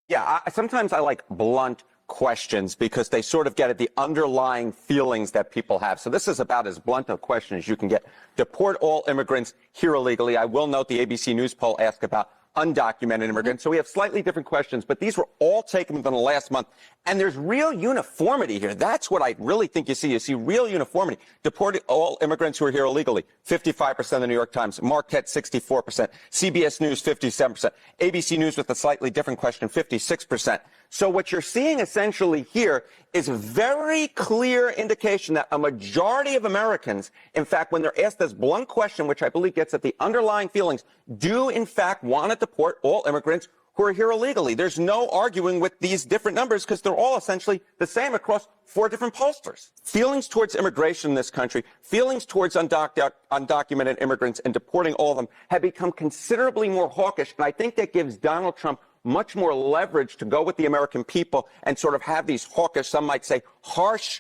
Yeah, sometimes I like blunt questions because they sort of get at the underlying feelings that people have. So this is about as blunt a question as you can get. Deport all immigrants here illegally. I will note the ABC News poll asked about undocumented immigrants. So we have slightly different questions, but these were all taken within the last month. And there's real uniformity here. That's what I really think you see. You see real uniformity. Deport all immigrants who are here illegally. 55% of the New York Times. Marquette, 64%. CBS News, 57%. ABC News with a slightly different question, 56%. So what you're seeing essentially here is a very clear indication that a majority of Americans, in fact, when they're asked this blunt question, which I believe gets at the underlying feelings, do in fact want to deport all immigrants who are here illegally. There's no arguing with these different numbers because they're all essentially the same across 4 different pollsters. Feelings towards immigration in this country, feelings towards undocumented immigrants and deporting all of them have become considerably more hawkish, and I think that gives Donald Trump much more leverage to go with the American people and sort of have these hawkish, some might say harsh,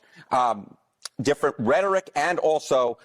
different rhetoric and also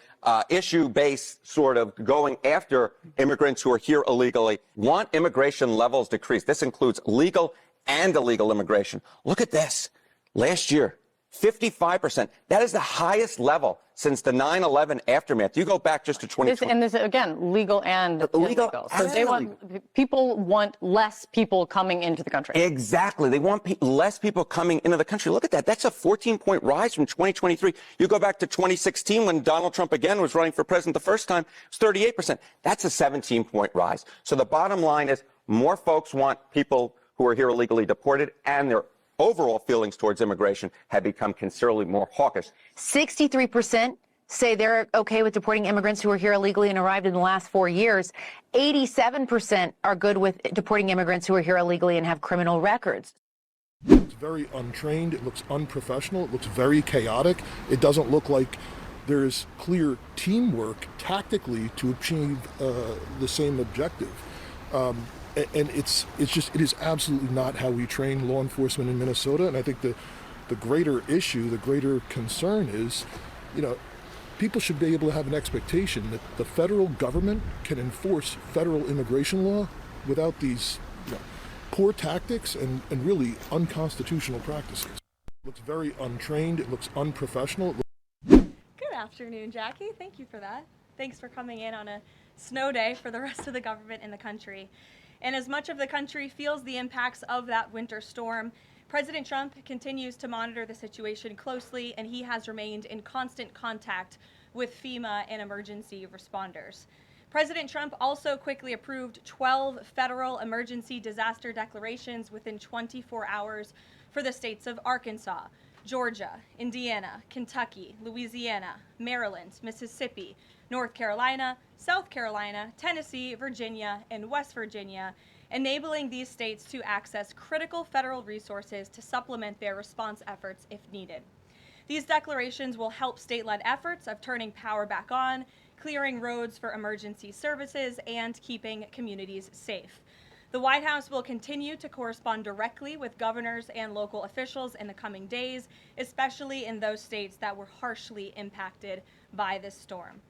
issue-based sort of going after immigrants who are here illegally, want immigration levels decreased. This includes legal and illegal immigration. Look at this. Last year, 55%. That is the highest level since the 9/11 aftermath. You go back just to 2020. And this, again, legal and illegal. So people want less people coming into the country. Exactly. They want less people coming into the country. Look at that. That's a 14-point rise from 2023. You go back to 2016 when Donald Trump again was running for president the first time, it was 38%. That's a 17-point rise. So the bottom line is more folks want people who are here illegally deported, and their overall feelings towards immigration have become considerably more hawkish. 63% say they're okay with deporting immigrants who are here illegally and arrived in the last 4 years. 87% are good with deporting immigrants who are here illegally and have criminal records. It's very untrained. It looks unprofessional. It looks very chaotic. It doesn't look like there's clear teamwork tactically to achieve the same objective. And it is absolutely not how we train law enforcement in Minnesota. And I think the greater issue, the greater concern is, people should be able to have an expectation that the federal government can enforce federal immigration law without these poor tactics and really unconstitutional practices. It looks very untrained. It looks unprofessional. Good afternoon, Jackie. Thank you for that. Thanks for coming in on a snow day for the rest of the government in the country. And as much of the country feels the impacts of that winter storm, President Trump continues to monitor the situation closely, and he has remained in constant contact with FEMA and emergency responders. President Trump also quickly approved 12 federal emergency disaster declarations within 24 hours for the states of Arkansas, Georgia, Indiana, Kentucky, Louisiana, Maryland, Mississippi, North Carolina, South Carolina, Tennessee, Virginia, and West Virginia, enabling these states to access critical federal resources to supplement their response efforts if needed. These declarations will help state-led efforts of turning power back on, clearing roads for emergency services, and keeping communities safe. The White House will continue to correspond directly with governors and local officials in the coming days, especially in those states that were harshly impacted by this storm.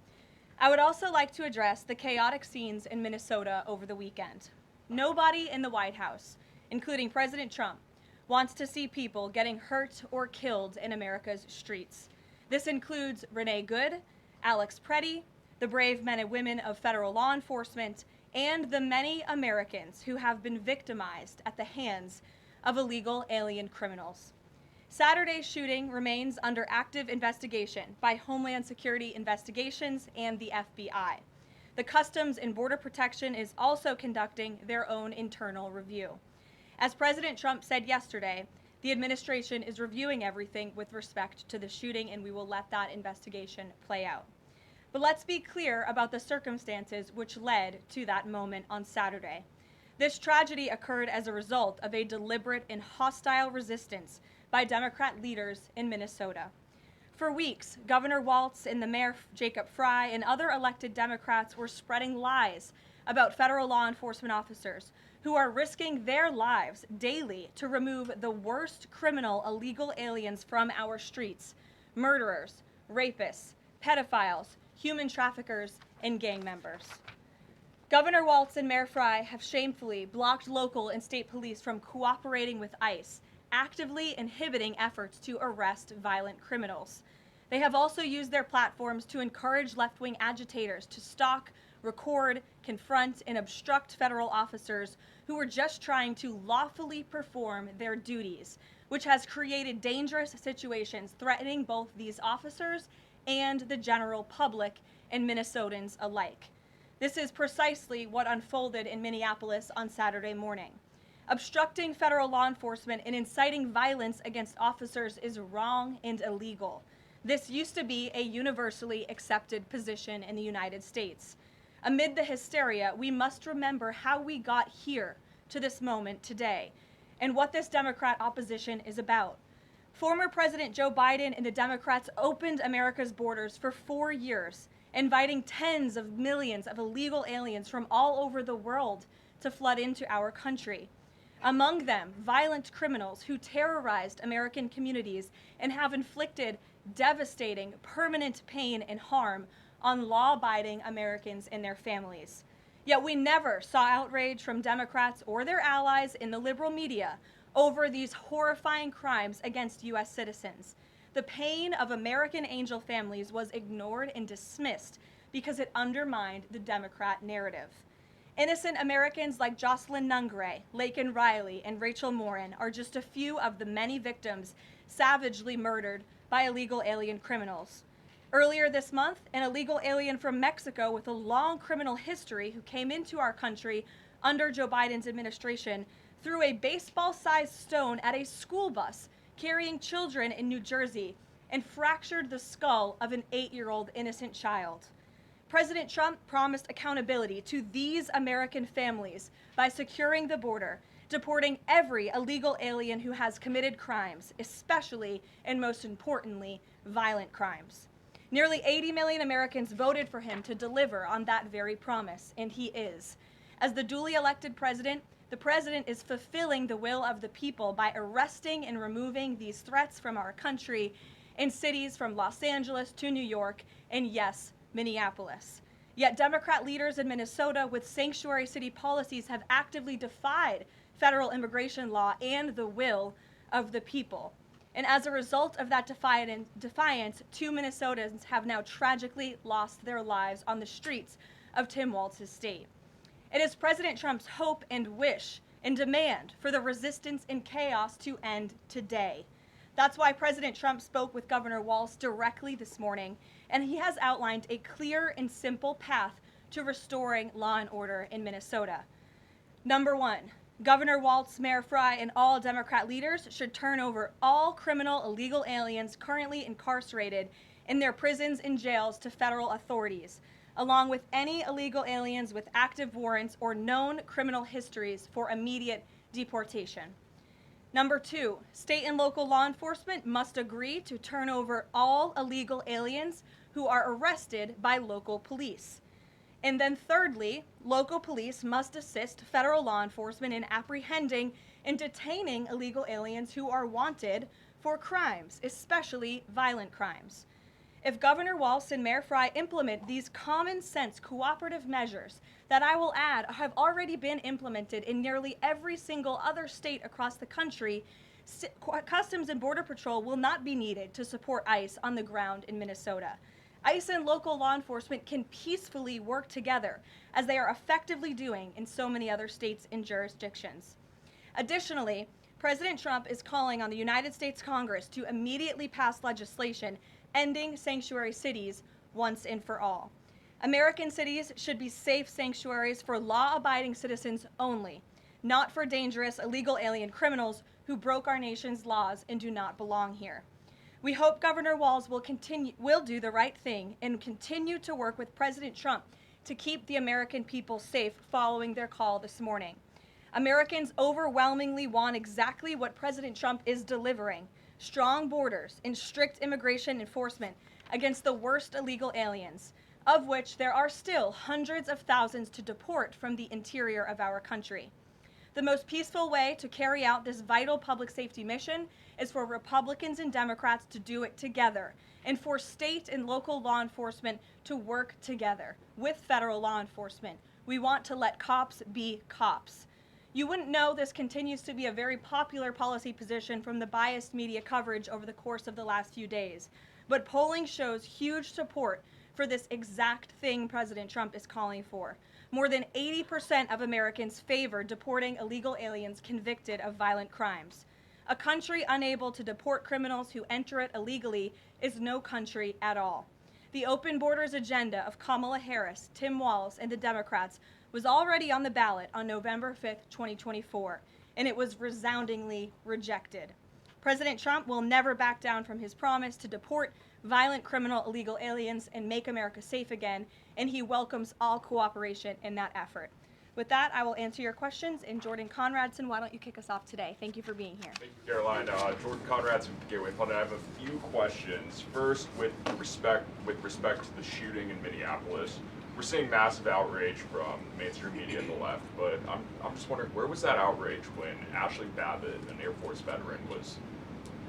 I would also like to address the chaotic scenes in Minnesota over the weekend. Nobody in the White House, including President Trump, wants to see people getting hurt or killed in America's streets. This includes Renee Good, Alex Preddy, the brave men and women of federal law enforcement, and the many Americans who have been victimized at the hands of illegal alien criminals. Saturday's shooting remains under active investigation by Homeland Security Investigations and the FBI. The Customs and Border Protection is also conducting their own internal review. As President Trump said yesterday, the administration is reviewing everything with respect to the shooting, and we will let that investigation play out. But let's be clear about the circumstances which led to that moment on Saturday. This tragedy occurred as a result of a deliberate and hostile resistance by Democrat leaders in Minnesota. For weeks, Governor Walz and the Mayor Jacob Frey and other elected Democrats were spreading lies about federal law enforcement officers who are risking their lives daily to remove the worst criminal illegal aliens from our streets: murderers, rapists, pedophiles, human traffickers, and gang members. Governor Walz and Mayor Frey have shamefully blocked local and state police from cooperating with ICE, actively inhibiting efforts to arrest violent criminals. They have also used their platforms to encourage left-wing agitators to stalk, record, confront, and obstruct federal officers who were just trying to lawfully perform their duties, which has created dangerous situations threatening both these officers and the general public and Minnesotans alike. This is precisely what unfolded in Minneapolis on Saturday morning. Obstructing federal law enforcement and inciting violence against officers is wrong and illegal. This used to be a universally accepted position in the United States. Amid the hysteria, we must remember how we got here to this moment today and what this Democrat opposition is about. Former President Joe Biden and the Democrats opened America's borders for 4 years, inviting tens of millions of illegal aliens from all over the world to flood into our country. Among them, violent criminals who terrorized American communities and have inflicted devastating, permanent pain and harm on law-abiding Americans and their families. Yet we never saw outrage from Democrats or their allies in the liberal media over these horrifying crimes against U.S. citizens. The pain of American angel families was ignored and dismissed because it undermined the Democrat narrative. Innocent Americans like Jocelyn Nungray, Laken Riley, and Rachel Morin are just a few of the many victims savagely murdered by illegal alien criminals. Earlier this month, an illegal alien from Mexico with a long criminal history who came into our country under Joe Biden's administration threw a baseball-sized stone at a school bus carrying children in New Jersey and fractured the skull of an 8-year-old innocent child. President Trump promised accountability to these American families by securing the border, deporting every illegal alien who has committed crimes, especially and most importantly, violent crimes. Nearly 80 million Americans voted for him to deliver on that very promise, and he is. As the duly elected president, the president is fulfilling the will of the people by arresting and removing these threats from our country in cities from Los Angeles to New York and, yes, Minneapolis. Yet Democrat leaders in Minnesota with sanctuary city policies have actively defied federal immigration law and the will of the people. And as a result of that defiance, 2 Minnesotans have now tragically lost their lives on the streets of Tim Walz's state. It is President Trump's hope and wish and demand for the resistance and chaos to end today. That's why President Trump spoke with Governor Walz directly this morning, and he has outlined a clear and simple path to restoring law and order in Minnesota. Number 1, Governor Walz, Mayor Frey, and all Democrat leaders should turn over all criminal illegal aliens currently incarcerated in their prisons and jails to federal authorities, along with any illegal aliens with active warrants or known criminal histories for immediate deportation. Number 2, state and local law enforcement must agree to turn over all illegal aliens who are arrested by local police. And then thirdly, local police must assist federal law enforcement in apprehending and detaining illegal aliens who are wanted for crimes, especially violent crimes. If Governor Walz and Mayor Frey implement these common sense cooperative measures that I will add have already been implemented in nearly every single other state across the country, Customs and Border Patrol will not be needed to support ICE on the ground in Minnesota. ICE and local law enforcement can peacefully work together, as they are effectively doing in so many other states and jurisdictions. Additionally, President Trump is calling on the United States Congress to immediately pass legislation ending sanctuary cities once and for all. American cities should be safe sanctuaries for law-abiding citizens only, not for dangerous illegal alien criminals who broke our nation's laws and do not belong here. We hope Governor Walz will do the right thing and continue to work with President Trump to keep the American people safe following their call this morning. Americans overwhelmingly want exactly what President Trump is delivering: strong borders and strict immigration enforcement against the worst illegal aliens, of which there are still hundreds of thousands to deport from the interior of our country. The most peaceful way to carry out this vital public safety mission is for Republicans and Democrats to do it together, and for state and local law enforcement to work together with federal law enforcement, We want to let cops be cops. You wouldn't know this continues to be a very popular policy position from the biased media coverage over the course of the last few days. But polling shows huge support for this exact thing President Trump is calling for. More than 80% of Americans favor deporting illegal aliens convicted of violent crimes. A country unable to deport criminals who enter it illegally is no country at all. The open borders agenda of Kamala Harris, Tim Walz, and the Democrats was already on the ballot on November 5th, 2024, and it was resoundingly rejected. President Trump will never back down from his promise to deport violent criminal illegal aliens and make America safe again, and he welcomes all cooperation in that effort. With that, I will answer your questions. And Jordan Conradson, why don't you kick us off today? Thank you for being here. Thank you, Caroline. Jordan Conradson from Gateway Pundit. I have a few questions. First, with respect to the shooting in Minneapolis, we're seeing massive outrage from mainstream media and the left, but I'm just wondering, where was that outrage when Ashley Babbitt, an Air Force veteran, was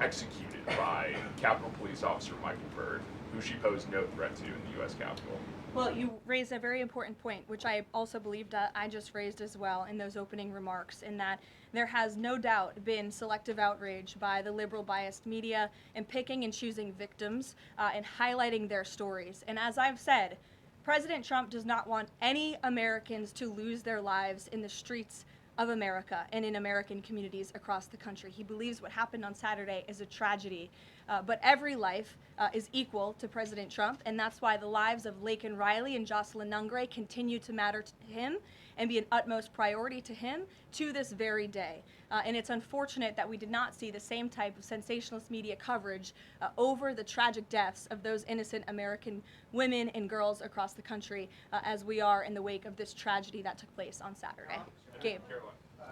executed by Capitol Police Officer Michael Byrd, who she posed no threat to in the U.S. Capitol? Well, you raised a very important point, which I also believed I just raised as well in those opening remarks, in that there has no doubt been selective outrage by the liberal biased media in picking and choosing victims and highlighting their stories. And as I've said, President Trump does not want any Americans to lose their lives in the streets of America and in American communities across the country. He believes what happened on Saturday is a tragedy, but every life is equal to President Trump, and that's why the lives of Laken Riley and Jocelyn Nungray continue to matter to him and be an utmost priority to him to this very day. And it's unfortunate that we did not see the same type of sensationalist media coverage over the tragic deaths of those innocent American women and girls across the country as we are in the wake of this tragedy that took place on Saturday. Gabe.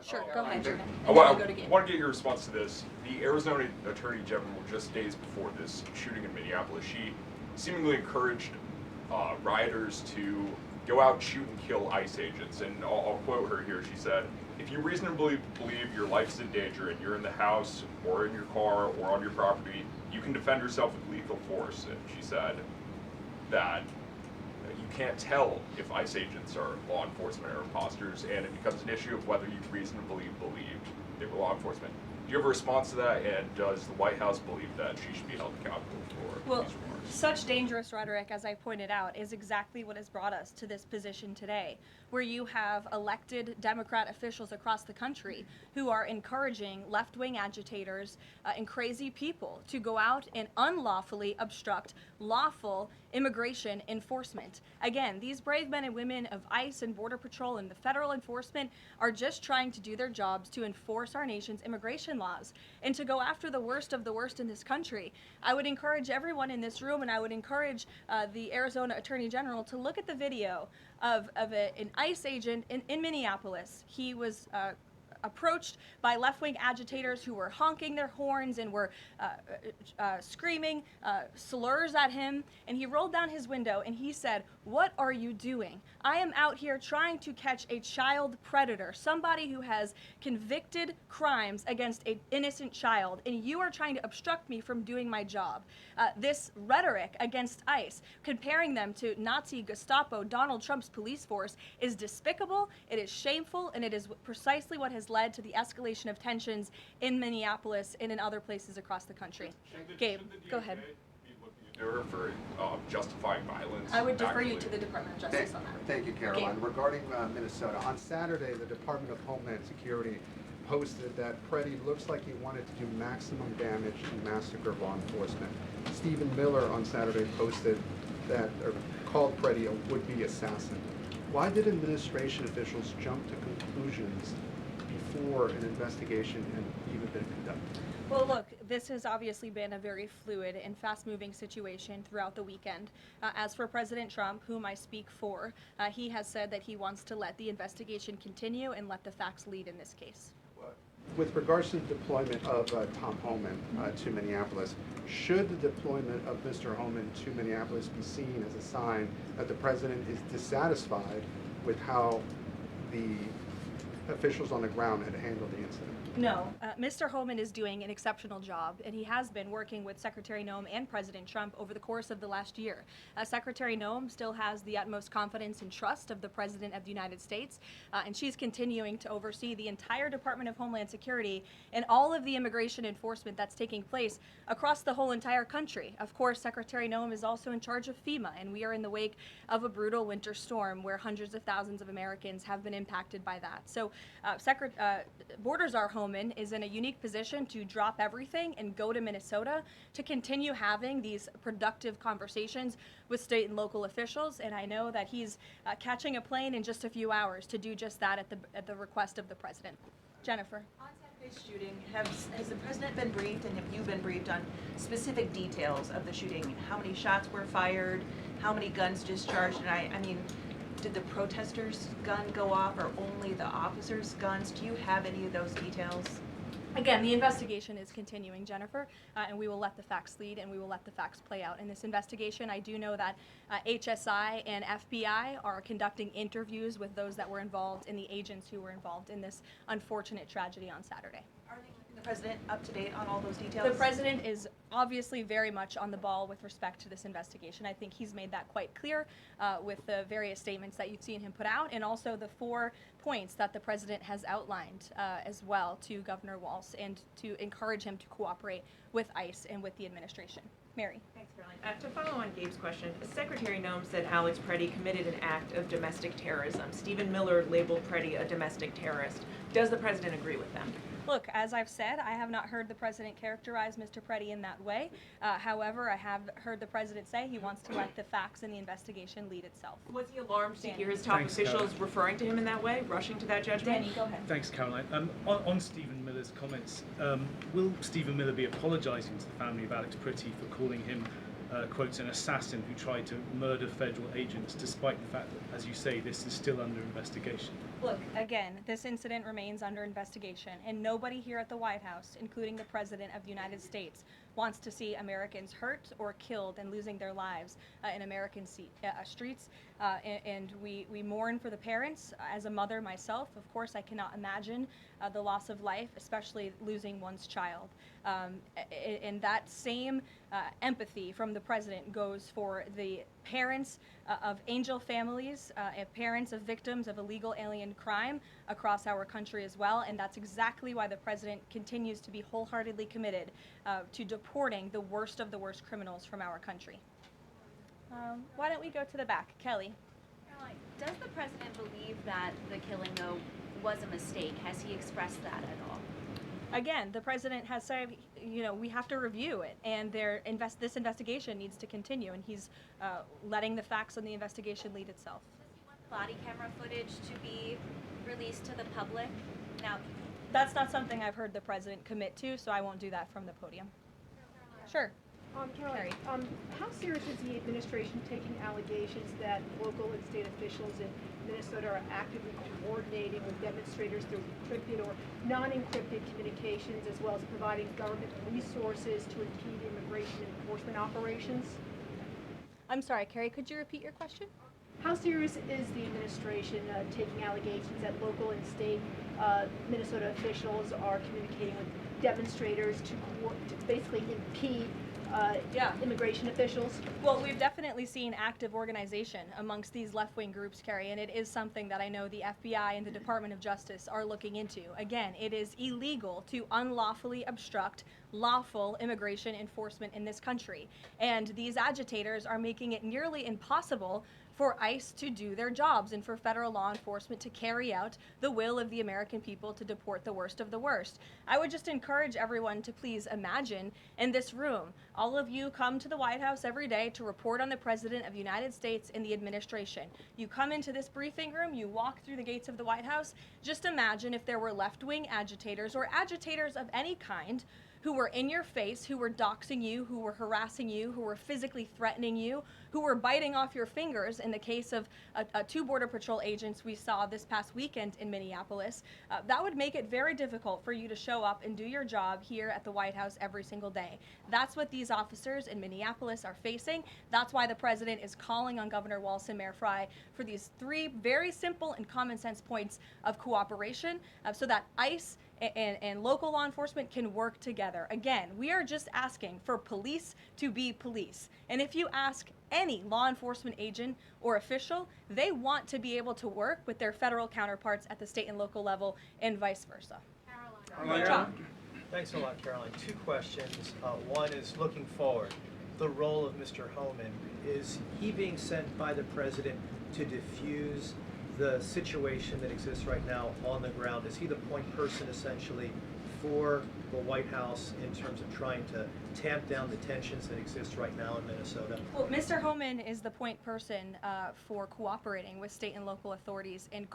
Sure, go ahead, Jordan. I want to get your response to this. The Arizona Attorney General, just days before this shooting in Minneapolis, she seemingly encouraged rioters to go out, shoot, and kill ICE agents. And I'll quote her here. She said, "If you reasonably believe your life's in danger and you're in the house or in your car or on your property, you can defend yourself with lethal force." And she said that you can't tell if ICE agents are law enforcement or imposters, and it becomes an issue of whether you reasonably believe they were law enforcement. Do you have a response to that, and does the White House believe that she should be held accountable for these remarks? Such dangerous rhetoric, as I pointed out, is exactly what has brought us to this position today, where you have elected Democrat officials across the country who are encouraging left-wing agitators and crazy people to go out and unlawfully obstruct lawful immigration enforcement. Again, these brave men and women of ICE and Border Patrol and the federal enforcement are just trying to do their jobs to enforce our nation's immigration laws and to go after the worst of the worst in this country. I would encourage everyone in this room, and I would encourage the Arizona Attorney General to look at the video of an ICE agent in Minneapolis. He was approached by left-wing agitators who were honking their horns and were screaming slurs at him, and he rolled down his window and he said, "What are you doing? I am out here trying to catch a child predator, somebody who has convicted crimes against an innocent child, and you are trying to obstruct me from doing my job." This rhetoric against ICE, comparing them to Nazi Gestapo, Donald Trump's police force, is despicable, it is shameful, and it is precisely what has led to the escalation of tensions in Minneapolis and in other places across the country. Gabe, go ahead. Be looking into her for justifying violence? I would defer you to the Department of Justice on that. Thank you, Caroline. Regarding Minnesota, on Saturday, the Department of Homeland Security posted that Preddy looks like he wanted to do maximum damage and massacre law enforcement. Stephen Miller on Saturday posted that, or called Preddy a would-be assassin. Why did administration officials jump to conclusions before an investigation had even been conducted? Well, look, this has obviously been a very fluid and fast-moving situation throughout the weekend. As for President Trump, whom I speak for, he has said that he wants to let the investigation continue and let the facts lead in this case. With regards to the deployment of Tom Homan to Minneapolis, should the deployment of Mr. Homan to Minneapolis be seen as a sign that the president is dissatisfied with how the officials on the ground had handled the incident? No, Mr. Homan is doing an exceptional job, and he has been working with Secretary Noem and President Trump over the course of the last year. Secretary Noem still has the utmost confidence and trust of the President of the United States, and she's continuing to oversee the entire Department of Homeland Security and all of the immigration enforcement that's taking place across the whole entire country. Of course, Secretary Noem is also in charge of FEMA, and we are in the wake of a brutal winter storm where hundreds of thousands of Americans have been impacted by that. So Borders Czar Homan is in a unique position to drop everything and go to Minnesota to continue having these productive conversations with state and local officials. And I know that he's catching a plane in just a few hours to do just that at the request of the president. Jennifer. On Saturday's shooting, has the president been briefed, and have you been briefed on specific details of the shooting? How many shots were fired? How many guns discharged? And I mean, did the protesters' gun go off, or only the officers' guns? Do you have any of those details? Again, the investigation is continuing, Jennifer, and we will let the facts lead, and we will let the facts play out. In this investigation, I do know that HSI and FBI are conducting interviews with those that were involved and the agents who were involved in this unfortunate tragedy on Saturday. Are they keeping the president up to date on all those details? The president is obviously very much on the ball with respect to this investigation. I think he's made that quite clear with the various statements that you've seen him put out, and also the 4 points that the president has outlined as well to Governor Walz, and to encourage him to cooperate with ICE and with the administration. Mary. Thanks, Karoline. To follow on Gabe's question, Secretary Noem said Alex Preddy committed an act of domestic terrorism. Stephen Miller labeled Preddy a domestic terrorist. Does the president agree with them? Look, as I've said, I have not heard the president characterize Mr. Preddy in that way. However, I have heard the president say he wants to let the facts and the investigation lead itself. Was he alarmed to hear his top officials referring to him in that way, rushing to that judgment? Danny, go ahead. Thanks, Caroline. On Stephen Miller's comments, will Stephen Miller be apologising to the family of Alex Preddy for calling him, quotes, an assassin who tried to murder federal agents, despite the fact that, as you say, this is still under investigation? Look, again, this incident remains under investigation, and nobody here at the White House, including the President of the United States, wants to see Americans hurt or killed and losing their lives in American streets. And we mourn for the parents. As a mother myself, of course, I cannot imagine the loss of life, especially losing one's child. And that same empathy from the President goes for the parents of angel families, parents of victims of illegal alien crime across our country as well. And that's exactly why the President continues to be wholeheartedly committed to deporting the worst of the worst criminals from our country. Why don't we go to the back? Kelly. Caroline, does the president believe that the killing, though, was a mistake? Has he expressed that at all? Again, the president has said, we have to review it, and this investigation needs to continue, and he's letting the facts on the investigation lead itself. Does he want body camera footage to be released to the public? Now, that's not something I've heard the president commit to, so I won't do that from the podium. Sure. Caroline, how serious is the administration taking allegations that local and state officials in Minnesota are actively coordinating with demonstrators through encrypted or non-encrypted communications, as well as providing government resources to impede immigration enforcement operations? I'm sorry, Carrie, could you repeat your question? How serious is the administration taking allegations that local and state Minnesota officials are communicating with demonstrators to basically impede immigration officials? Well, we've definitely seen active organization amongst these left-wing groups, Carrie, and it is something that I know the FBI and the Department of Justice are looking into. Again, it is illegal to unlawfully obstruct lawful immigration enforcement in this country, and these agitators are making it nearly impossible for ICE to do their jobs and for federal law enforcement to carry out the will of the American people to deport the worst of the worst. I would just encourage everyone to please imagine in this room, all of you come to the White House every day to report on the President of the United States and the administration. You come into this briefing room, you walk through the gates of the White House. Just imagine if there were left-wing agitators or agitators of any kind who were in your face, who were doxing you, who were harassing you, who were physically threatening you, who were biting off your fingers in the case of two Border Patrol agents we saw this past weekend in Minneapolis, that would make it very difficult for you to show up and do your job here at the White House every single day. That's what these officers in Minneapolis are facing. That's why the president is calling on Governor Walz and Mayor Frey for these three very simple and common sense points of cooperation so that ICE and local law enforcement can work together. Again, we are just asking for police to be police. And if you ask any law enforcement agent or official, they want to be able to work with their federal counterparts at the state and local level and vice versa. Caroline. Thanks a lot, Caroline. Two questions. One is looking forward. The role of Mr. Homan, is he being sent by the president to diffuse the situation that exists right now on the ground? Is he the point person essentially for the White House in terms of trying to tamp down the tensions that exist right now in Minnesota? Well, Mr. Homan is the point person for cooperating with state and local authorities and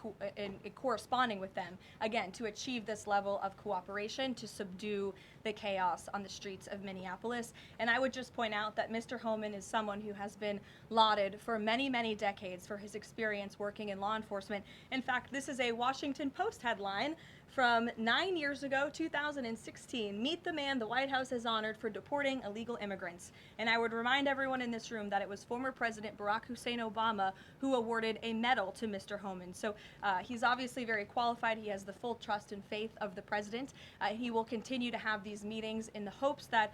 corresponding with them, again, to achieve this level of cooperation to subdue the chaos on the streets of Minneapolis. And I would just point out that Mr. Homan is someone who has been lauded for many, many decades for his experience working in law enforcement. In fact, this is a Washington Post headline from 9 years ago, 2016. Meet the man the White House has honored for deporting illegal immigrants. And I would remind everyone in this room that it was former President Barack Hussein Obama who awarded a medal to Mr. Homan. So he's obviously very qualified. He has the full trust and faith of the president. He will continue to have these meetings in the hopes that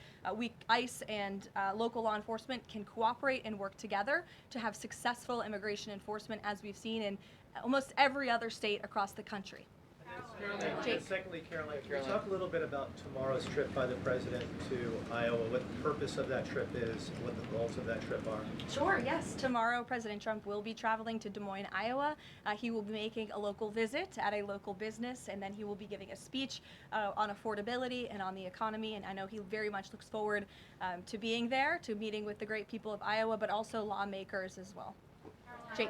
ICE and local law enforcement can cooperate and work together to have successful immigration enforcement, as we've seen in almost every other state across the country. And secondly, Caroline, can you talk a little bit about tomorrow's trip by the president to Iowa, what the purpose of that trip is, and what the goals of that trip are? Sure, yes. Tomorrow, President Trump will be traveling to Des Moines, Iowa. He will be making a local visit at a local business, and then he will be giving a speech on affordability and on the economy. And I know he very much looks forward to being there, to meeting with the great people of Iowa, but also lawmakers as well. Jake.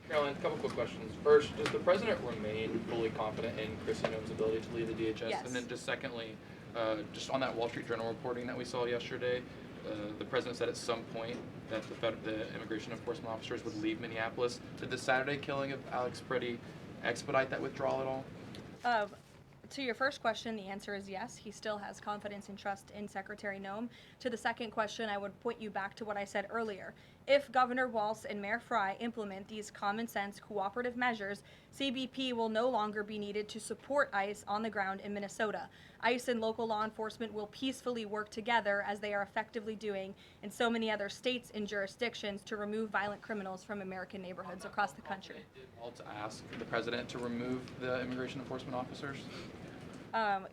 Caroline, a couple quick questions. First, does the president remain fully confident in Kristi Noem's ability to lead the DHS? Yes. And then just secondly, just on that Wall Street Journal reporting that we saw yesterday, the president said at some point that the immigration enforcement officers would leave Minneapolis. Did the Saturday killing of Alex Pretty expedite that withdrawal at all? To your first question, the answer is yes. He still has confidence and trust in Secretary Noem. To the second question, I would point you back to what I said earlier. If Governor Walz and Mayor Frey implement these common sense cooperative measures, CBP will no longer be needed to support ICE on the ground in Minnesota. ICE and local law enforcement will peacefully work together, as they are effectively doing in so many other states and jurisdictions, to remove violent criminals from American neighborhoods across the country. Did Walz ask the president to remove the immigration enforcement officers?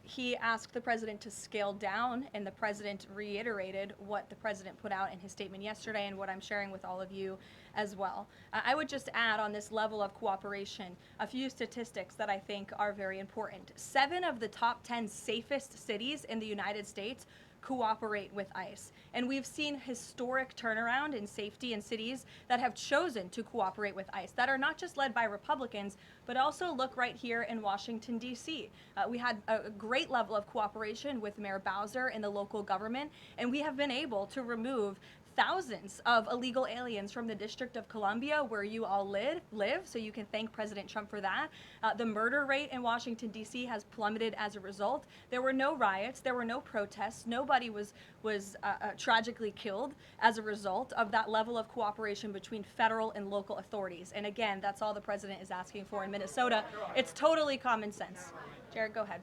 He asked the president to scale down, and the president reiterated what the president put out in his statement yesterday and what I'm sharing with all of you as well. I would just add on this level of cooperation a few statistics that I think are very important. 7 of the top 10 safest cities in the United States cooperate with ICE. And we've seen historic turnaround in safety in cities that have chosen to cooperate with ICE, that are not just led by Republicans, but also look right here in Washington, D.C. We had a great level of cooperation with Mayor Bowser and the local government, and we have been able to remove thousands of illegal aliens from the District of Columbia, where you all live, so you can thank President Trump for that. The murder rate in Washington, D.C. has plummeted as a result. There were no riots, there were no protests, nobody was tragically killed as a result of that level of cooperation between federal and local authorities. And again, that's all the president is asking for in Minnesota. It's totally common sense. Jared, go ahead.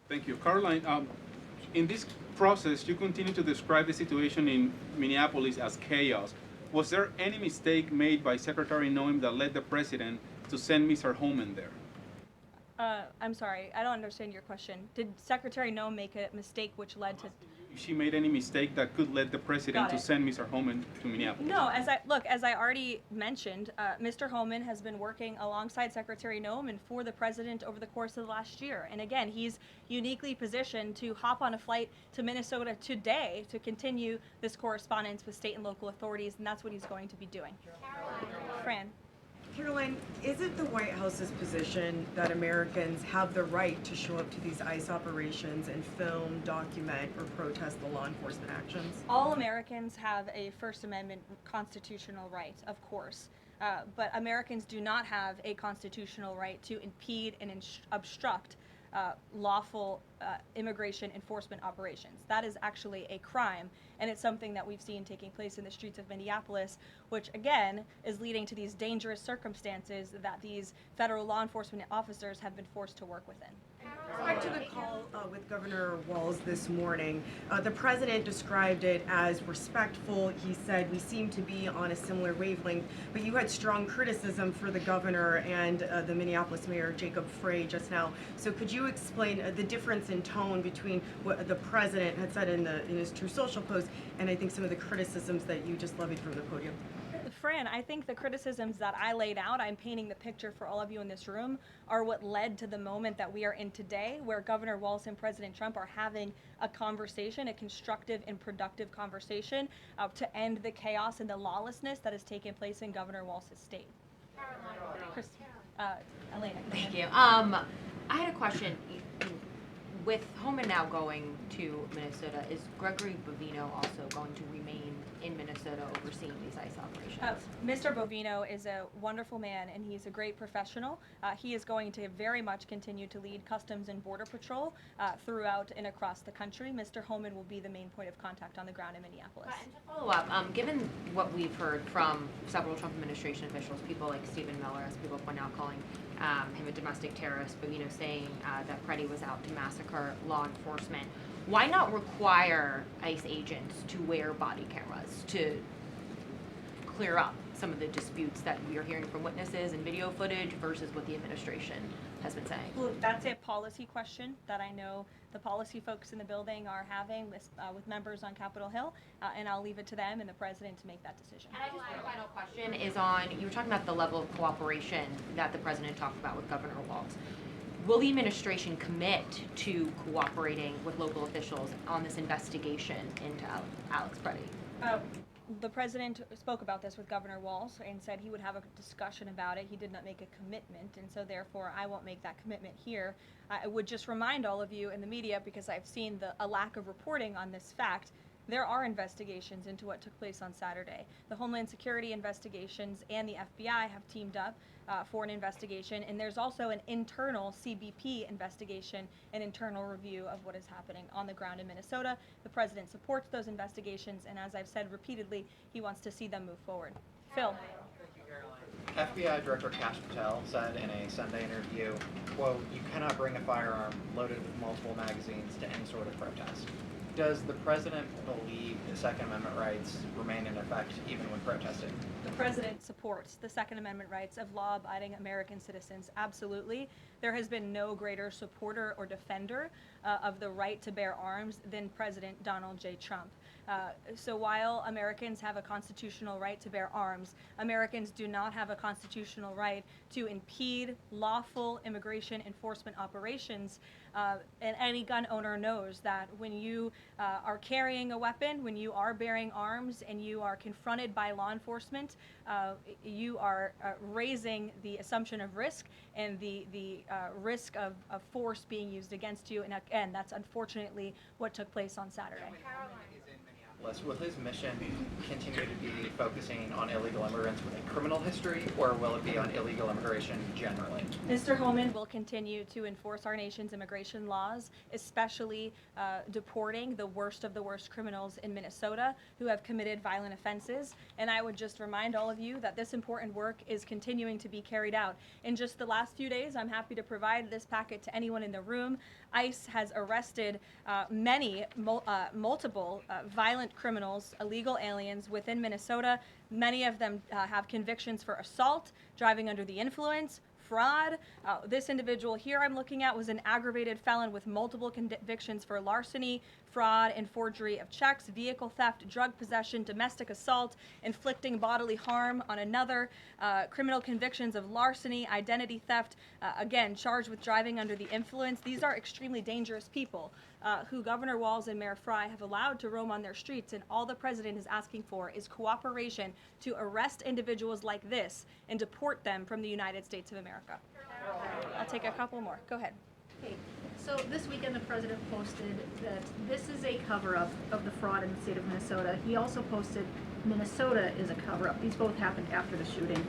Thank you. Caroline, in this process, you continue to describe the situation in Minneapolis as chaos. Was there any mistake made by Secretary Noem that led the president to send Mr. Homan there? I'm sorry, I don't understand your question. Did Secretary Noem make a mistake which led to... If she made any mistake that could lead the president to send Mr. Homan to Minneapolis? No, as I already mentioned, Mr. Homan has been working alongside Secretary Noem and for the president over the course of the last year. And again, he's uniquely positioned to hop on a flight to Minnesota today to continue this correspondence with state and local authorities, and that's what he's going to be doing. Fran. Karoline, is it the White House's position that Americans have the right to show up to these ICE operations and film, document, or protest the law enforcement actions? All Americans have a First Amendment constitutional right, of course. But Americans do not have a constitutional right to impede and obstruct lawful immigration enforcement operations. That is actually a crime, and it's something that we've seen taking place in the streets of Minneapolis, which again is leading to these dangerous circumstances that these federal law enforcement officers have been forced to work within. With respect to the call with Governor Walz this morning, the president described it as respectful. He said we seem to be on a similar wavelength, but you had strong criticism for the governor and the Minneapolis mayor, Jacob Frey, just now. So could you explain the difference in tone between what the president had said in his True Social post and I think some of the criticisms that you just levied from the podium? Fran, I think the criticisms that I laid out, I'm painting the picture for all of you in this room, are what led to the moment that we are in today, where Governor Walz and President Trump are having a conversation, a constructive and productive conversation to end the chaos and the lawlessness that has taken place in Governor Walz's state. Elena. Thank you. I had a question. With Homan now going to Minnesota, is Gregory Bovino also going to remain in Minnesota overseeing these ICE operations? Mr. Bovino is a wonderful man, and he's a great professional. He is going to very much continue to lead Customs and Border Patrol throughout and across the country. Mr. Homan will be the main point of contact on the ground in Minneapolis. And to follow up, given what we've heard from several Trump administration officials, people like Stephen Miller, as people point out, calling him a domestic terrorist, Bovino saying that Preddy was out to massacre law enforcement, why not require ICE agents to wear body cameras to clear up some of the disputes that we are hearing from witnesses and video footage versus what the administration has been saying? Well, that's a policy question that I know the policy folks in the building are having with members on Capitol Hill, and I'll leave it to them and the president to make that decision. And I just have a final question is on, you were talking about the level of cooperation that the president talked about with Governor Walz. Will the administration commit to cooperating with local officials on this investigation into Alex Preddy? The president spoke about this with Governor Walz and said he would have a discussion about it. He did not make a commitment, and so therefore I won't make that commitment here. I would just remind all of you in the media, because I've seen a lack of reporting on this fact, there are investigations into what took place on Saturday. The Homeland Security investigations and the FBI have teamed up for an investigation, and there's also an internal CBP investigation, an internal review of what is happening on the ground in Minnesota. The president supports those investigations, and as I've said repeatedly, he wants to see them move forward. Phil. FBI Director Kash Patel said in a Sunday interview, quote, "You cannot bring a firearm loaded with multiple magazines to any sort of protest." Does the president believe the Second Amendment rights remain in effect even when protesting? The president supports the Second Amendment rights of law-abiding American citizens, absolutely. There has been no greater supporter or defender of the right to bear arms than President Donald J. Trump. So while Americans have a constitutional right to bear arms, Americans do not have a constitutional right to impede lawful immigration enforcement operations. And any gun owner knows that when you are carrying a weapon, when you are bearing arms, and you are confronted by law enforcement, you are raising the assumption of risk and the risk of force being used against you. And again, that's unfortunately what took place on Saturday. Will his mission continue to be focusing on illegal immigrants with a criminal history, or will it be on illegal immigration generally? Mr. Homan will continue to enforce our nation's immigration laws, especially deporting the worst of the worst criminals in Minnesota who have committed violent offenses. And I would just remind all of you that this important work is continuing to be carried out. In just the last few days, I'm happy to provide this packet to anyone in the room. ICE has arrested multiple violent criminals, illegal aliens within Minnesota. Many of them have convictions for assault, driving under the influence, fraud. This individual here I'm looking at was an aggravated felon with multiple convictions for larceny, fraud, and forgery of checks, vehicle theft, drug possession, domestic assault, inflicting bodily harm on another, criminal convictions of larceny, identity theft, again, charged with driving under the influence. These are extremely dangerous people who Governor Walz and Mayor Frey have allowed to roam on their streets, and all the president is asking for is cooperation to arrest individuals like this and deport them from the United States of America. I'll take a couple more. Go ahead. Okay. So this weekend, the president posted that this is a cover-up of the fraud in the state of Minnesota. He also posted Minnesota is a cover-up. These both happened after the shooting.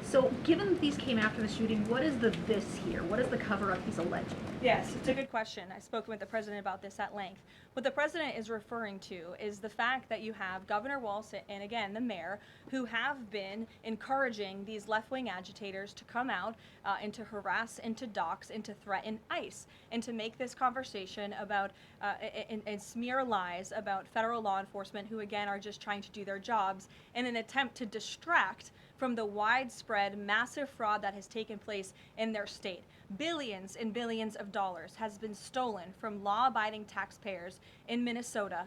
So given that these came after the shooting, what is the this here? What is the cover-up he's alleging? Yes, it's a good question. I spoke with the president about this at length. What the president is referring to is the fact that you have Governor Walz and, again, the mayor, who have been encouraging these left-wing agitators to come out and to harass and to dox and to threaten ICE and to make this conversation about and smear lies about federal law enforcement who, again, are just trying to do their jobs in an attempt to distract from the widespread, massive fraud that has taken place in their state. Billions and billions of dollars has been stolen from law-abiding taxpayers in Minnesota,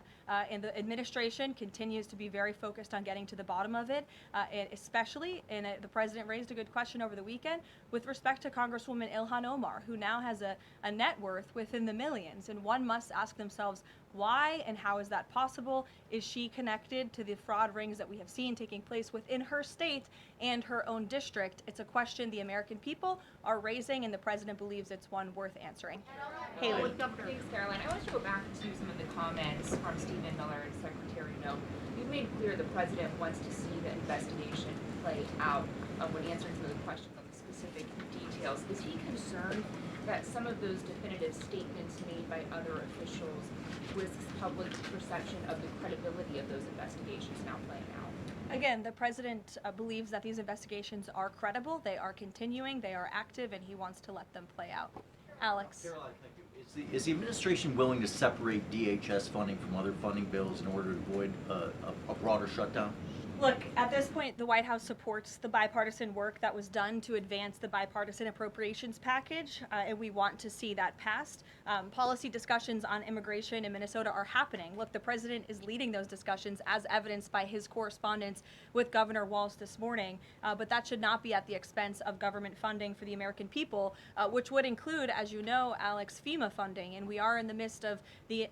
and the administration continues to be very focused on getting to the bottom of it, and especially, and the president raised a good question over the weekend, with respect to Congresswoman Ilhan Omar, who now has a net worth within the millions, and one must ask themselves, why and how is that possible? Is she connected to the fraud rings that we have seen taking place within her state and her own district? It's a question the American people are raising, and the president believes it's one worth answering. Haley. Thanks, Caroline. I want to go back to some of the comments from Stephen Miller and Secretary Noem. You've made clear the president wants to see the investigation play out when answering some of the questions on the specific details. Is he concerned that some of those definitive statements made by other officials risks public perception of the credibility of those investigations now playing out? Again, the president believes that these investigations are credible, they are continuing, they are active, and he wants to let them play out. Alex. Caroline, thank you. Is the administration willing to separate DHS funding from other funding bills in order to avoid a broader shutdown? Look, at this point, the White House supports the bipartisan work that was done to advance the bipartisan appropriations package, and we want to see that passed. Policy discussions on immigration in Minnesota are happening. Look, the president is leading those discussions as evidenced by his correspondence with Governor Walz this morning, but that should not be at the expense of government funding for the American people, which would include, as you know, Alex, FEMA funding, and we are in the midst of the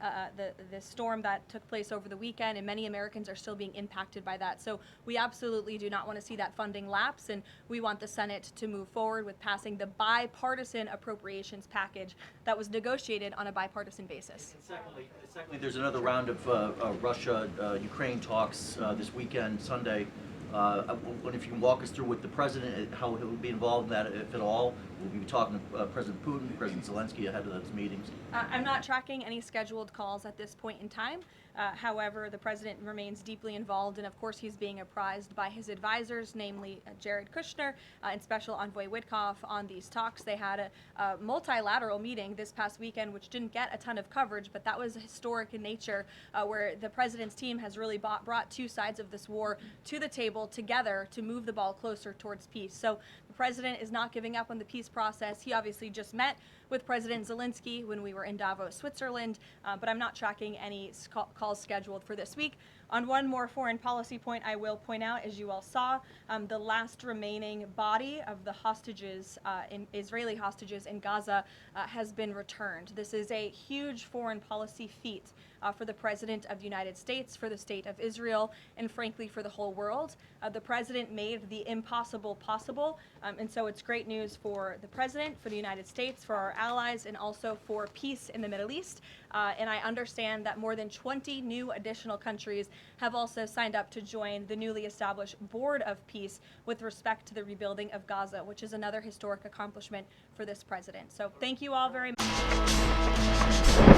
storm that took place over the weekend, and many Americans are still being impacted by that. So we absolutely do not want to see that funding lapse, and we want the Senate to move forward with passing the bipartisan appropriations package that was negotiated on a bipartisan basis. And secondly, there's another round of Russia-Ukraine talks this weekend, Sunday. I wonder if you can walk us through with the president, how he'll be involved in that, if at all. We'll be talking to President Putin, President Zelensky ahead of those meetings. I'm not tracking any scheduled calls at this point in time. However, the president remains deeply involved, and of course he's being apprised by his advisors, namely Jared Kushner and Special Envoy Witkoff, on these talks. They had a multilateral meeting this past weekend, which didn't get a ton of coverage, but that was historic in nature, where the president's team has really brought two sides of this war to the table together to move the ball closer towards peace. So the president is not giving up on the peace process. He obviously just met with President Zelensky when we were in Davos, Switzerland, but I'm not tracking any calls scheduled for this week. On one more foreign policy point, I will point out, as you all saw, the last remaining body of the hostages, Israeli hostages in Gaza, has been returned. This is a huge foreign policy feat for the President of the United States, for the State of Israel, and frankly for the whole world. The President made the impossible possible, and so it's great news for the President, for the United States, for our allies, and also for peace in the Middle East. And I understand that more than 20 new additional countries have also signed up to join the newly established Board of Peace with respect to the rebuilding of Gaza, which is another historic accomplishment for this president. So thank you all very much.